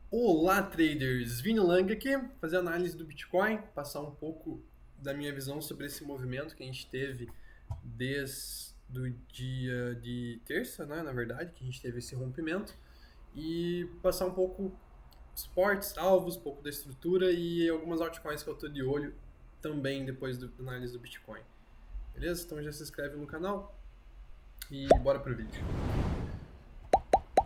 Olá, traders! Vini Lang aqui, fazer análise do Bitcoin, passar um pouco da minha visão sobre esse movimento que a gente teve desde o dia de terça, né, na verdade, que a gente teve esse rompimento, e passar um pouco suportes, alvos, um pouco da estrutura e algumas altcoins que eu estou de olho também depois da análise do Bitcoin. Beleza? Então já se inscreve no canal e bora pro vídeo.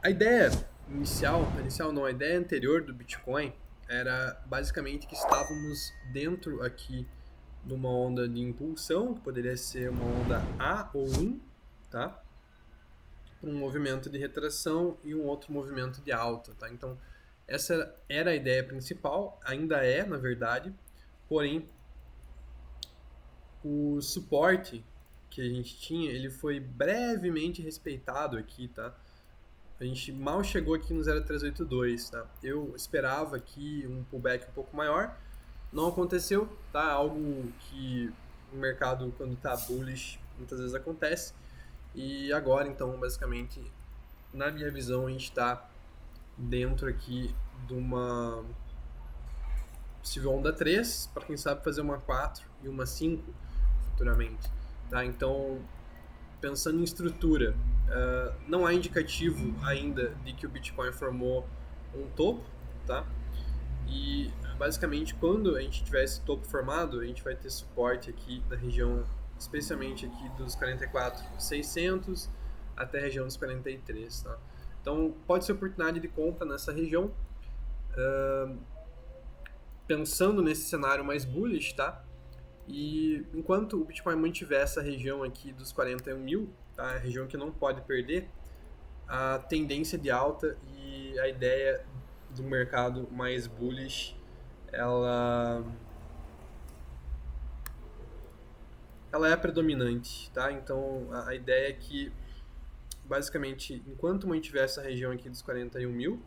A ideia a ideia anterior do Bitcoin era basicamente que estávamos dentro aqui de uma onda de impulsão, que poderia ser uma onda A ou 1, tá? Um movimento de retração e um outro movimento de alta, tá? Então, essa era a ideia principal, ainda é, na verdade, porém, o suporte que a gente tinha, ele foi brevemente respeitado aqui, tá? A gente mal chegou aqui no 0,382, tá? Eu esperava aqui um pullback um pouco maior, não aconteceu, tá? Algo que o mercado, quando está bullish, muitas vezes acontece. E agora, então, basicamente, na minha visão, a gente está dentro aqui de uma possível onda 3, para quem sabe fazer uma 4 e uma 5 futuramente, tá? Então, pensando em estrutura, não há indicativo ainda de que o Bitcoin formou um topo, tá? E basicamente quando a gente tiver esse topo formado, a gente vai ter suporte aqui na região, especialmente aqui dos 44.600 até a região dos 43, tá? Então pode ser oportunidade de compra nessa região, pensando nesse cenário mais bullish, tá? E enquanto o Bitcoin mantiver essa região aqui dos 41 mil, tá? A região que não pode perder, a tendência de alta e a ideia do mercado mais bullish, ela, ela é predominante, tá? Então a ideia é que, basicamente, enquanto mantiver essa região aqui dos 41 mil,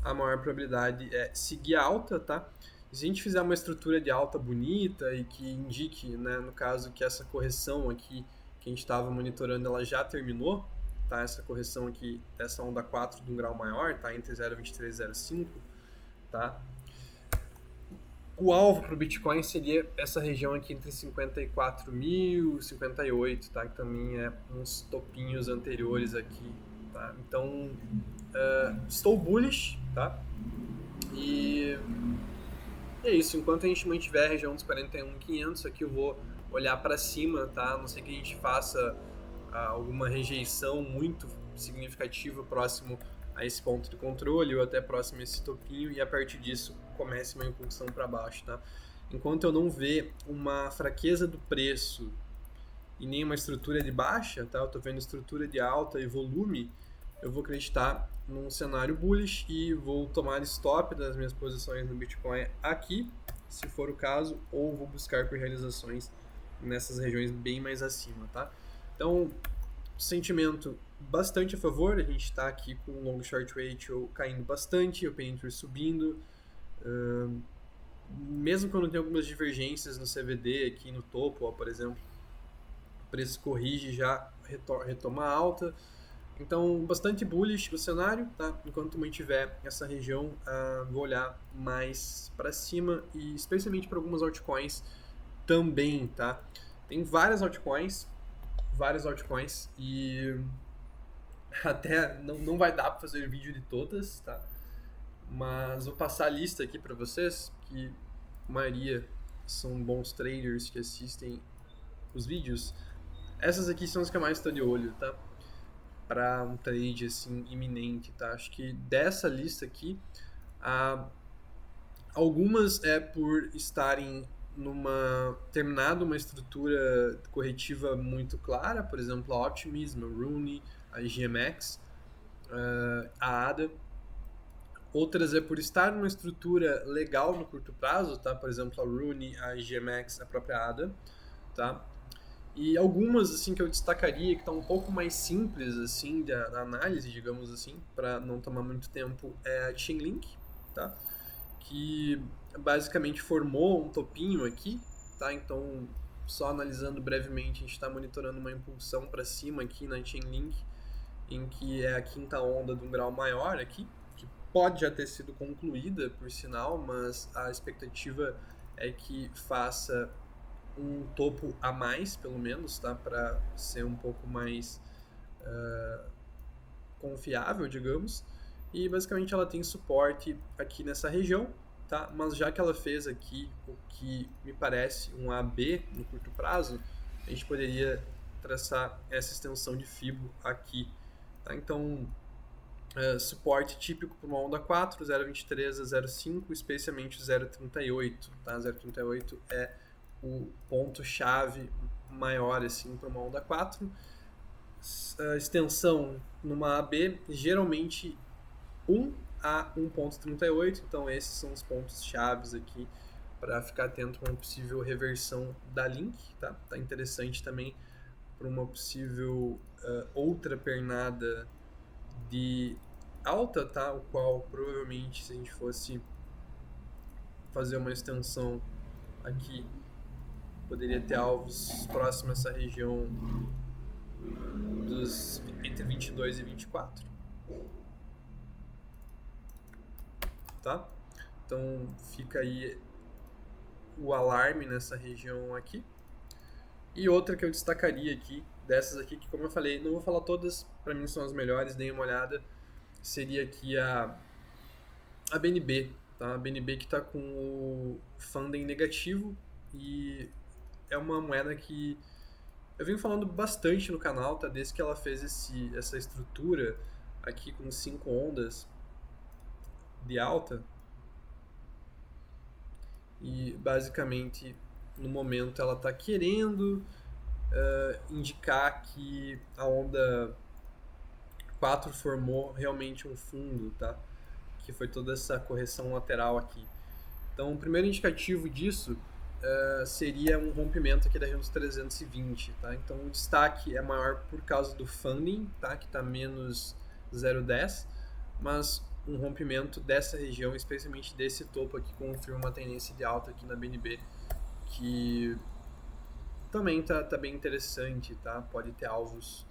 a maior probabilidade é seguir alta, tá? Se a gente fizer uma estrutura de alta bonita e que indique, né, no caso, que essa correção aqui que a gente estava monitorando, ela já terminou, tá? Essa correção aqui, essa onda 4 de um grau maior, tá? Entre 0,23 e 0,5, tá? O alvo para o Bitcoin seria essa região aqui entre 54 mil e 58, tá? Que também é uns topinhos anteriores aqui, tá? Então, estou bullish, tá? E é isso, enquanto a gente mantiver a região dos 41.500, aqui eu vou olhar para cima, tá? A não ser que a gente faça alguma rejeição muito significativa próximo a esse ponto de controle ou até próximo a esse topinho e a partir disso comece uma impulsão para baixo, tá? Enquanto eu não ver uma fraqueza do preço e nem uma estrutura de baixa, tá? Eu tô vendo estrutura de alta e volume, eu vou acreditar num cenário bullish e vou tomar stop das minhas posições no Bitcoin aqui, se for o caso, ou vou buscar por realizações nessas regiões bem mais acima, tá? Então, sentimento bastante a favor, a gente está aqui com o long short ratio caindo bastante, o P-Inter subindo, mesmo quando tem algumas divergências no CVD aqui no topo, ó, por exemplo, o preço corrige já retoma alta. Então, bastante bullish o cenário, tá? Enquanto mantiver essa região, vou olhar mais para cima e especialmente para algumas altcoins também, tá? Tem várias altcoins e até não vai dar para fazer vídeo de todas, tá? Mas vou passar a lista aqui para vocês, que a maioria são bons traders que assistem os vídeos. Essas aqui são as que eu mais estou de olho, tá? Para um trade assim iminente, tá? Acho que dessa lista aqui, algumas é por estarem terminado uma estrutura corretiva muito clara, por exemplo, a Optimism, a Rooney, a GMX, a ADA. Outras é por estar numa estrutura legal no curto prazo, tá? Por exemplo, a Rooney, a GMX, a própria ADA, tá? E algumas assim que eu destacaria que estão um pouco mais simples assim da análise, digamos assim, para não tomar muito tempo, é a Chainlink, tá? Que basicamente formou um topinho aqui, tá? Então só analisando brevemente, a gente está monitorando uma impulsão para cima aqui na Chainlink, em que é a quinta onda de um grau maior aqui, que pode já ter sido concluída, por sinal, mas a expectativa é que faça um topo a mais, pelo menos, tá? Para ser um pouco mais confiável, digamos. E basicamente ela tem suporte aqui nessa região, tá? Mas já que ela fez aqui o que me parece um AB no curto prazo, a gente poderia traçar essa extensão de Fibo aqui, tá? Então, suporte típico para uma onda 4, 0,23 a 0,5, especialmente o 0,38, tá? 0,38 é o ponto-chave maior assim para uma onda 4. Extensão numa AB, geralmente 1 a 1,38, então esses são os pontos chaves aqui para ficar atento a uma possível reversão da Link, tá? Tá interessante também para uma possível outra pernada de alta, tá? O qual provavelmente, se a gente fosse fazer uma extensão aqui, poderia ter alvos próximos a essa região dos entre 22 e 24, tá? Então fica aí o alarme nessa região aqui. E outra que eu destacaria aqui, dessas aqui, que como eu falei, não vou falar todas, para mim são as melhores, deem uma olhada, seria aqui a BNB, tá? A BNB que está com o funding negativo e é uma moeda que eu venho falando bastante no canal, tá? Desde que ela fez essa estrutura aqui com 5 ondas de alta. E basicamente no momento ela está querendo indicar que a onda 4 formou realmente um fundo, tá? Que foi toda essa correção lateral aqui. Então o primeiro indicativo disso seria um rompimento aqui da região dos 320, tá? Então o destaque é maior por causa do funding, tá? Que está menos 0,10, mas um rompimento dessa região, especialmente desse topo aqui, confirma uma tendência de alta aqui na BNB, que também tá bem interessante, tá? Pode ter alvos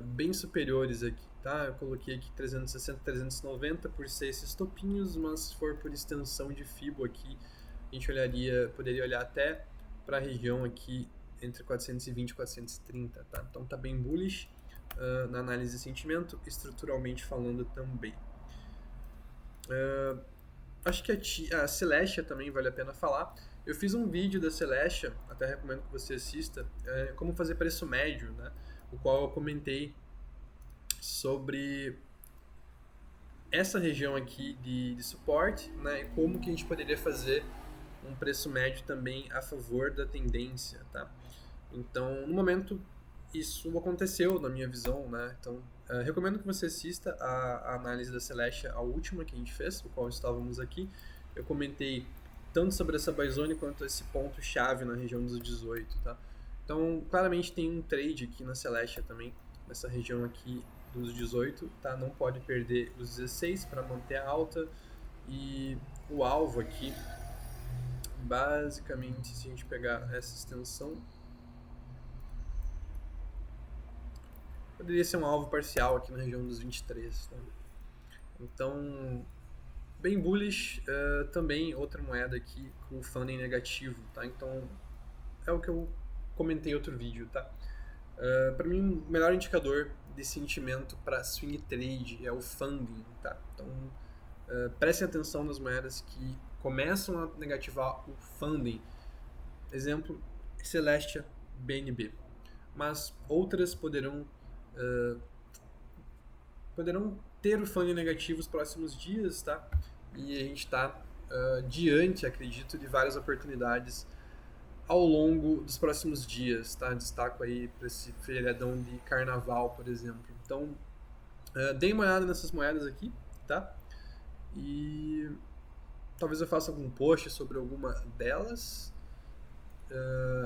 bem superiores aqui, tá? Eu coloquei aqui 360, 390 por ser esses topinhos, mas se for por extensão de Fibo aqui, a gente poderia olhar até para a região aqui entre 420 e 430, tá? Então tá bem bullish na análise de sentimento, estruturalmente falando também. Acho que a Celestia também vale a pena falar. Eu fiz um vídeo da Celestia, até recomendo que você assista, como fazer preço médio, né? O qual eu comentei sobre essa região aqui de suporte, né? E como que a gente poderia fazer um preço médio também a favor da tendência, tá? Então, no momento, isso aconteceu na minha visão, né? Então, recomendo que você assista a análise da Celestia, a última que a gente fez, o qual estávamos aqui. Eu comentei tanto sobre essa buy zone quanto esse ponto-chave na região dos 18, tá? Então, claramente tem um trade aqui na Celestia também, nessa região aqui dos 18, tá? Não pode perder os 16 para manter a alta. E o alvo aqui, basicamente, se a gente pegar essa extensão, poderia ser um alvo parcial aqui na região dos 23, tá? Então, bem bullish. Também outra moeda aqui com funding negativo, tá? Então, é o que eu comentei em outro vídeo, tá? Para mim, o melhor indicador de sentimento para swing trade é o funding, tá? Então, prestem atenção nas moedas que começam a negativar o funding. Exemplo, Celestia, BNB. Mas outras poderão ter o funding negativo nos próximos dias, tá? E a gente está diante, acredito, de várias oportunidades ao longo dos próximos dias, tá? Destaco aí para esse feriadão de carnaval, por exemplo. Então, deem uma olhada nessas moedas aqui, tá? E talvez eu faça algum post sobre alguma delas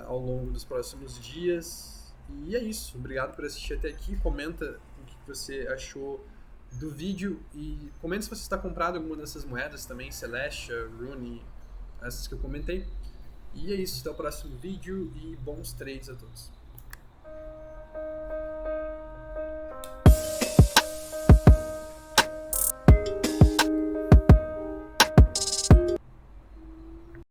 ao longo dos próximos dias. E é isso. Obrigado por assistir até aqui. Comenta o que você achou do vídeo e comenta se você está comprado alguma dessas moedas também, Celestia, Rune, essas que eu comentei. E é isso, até o próximo vídeo e bons trades a todos.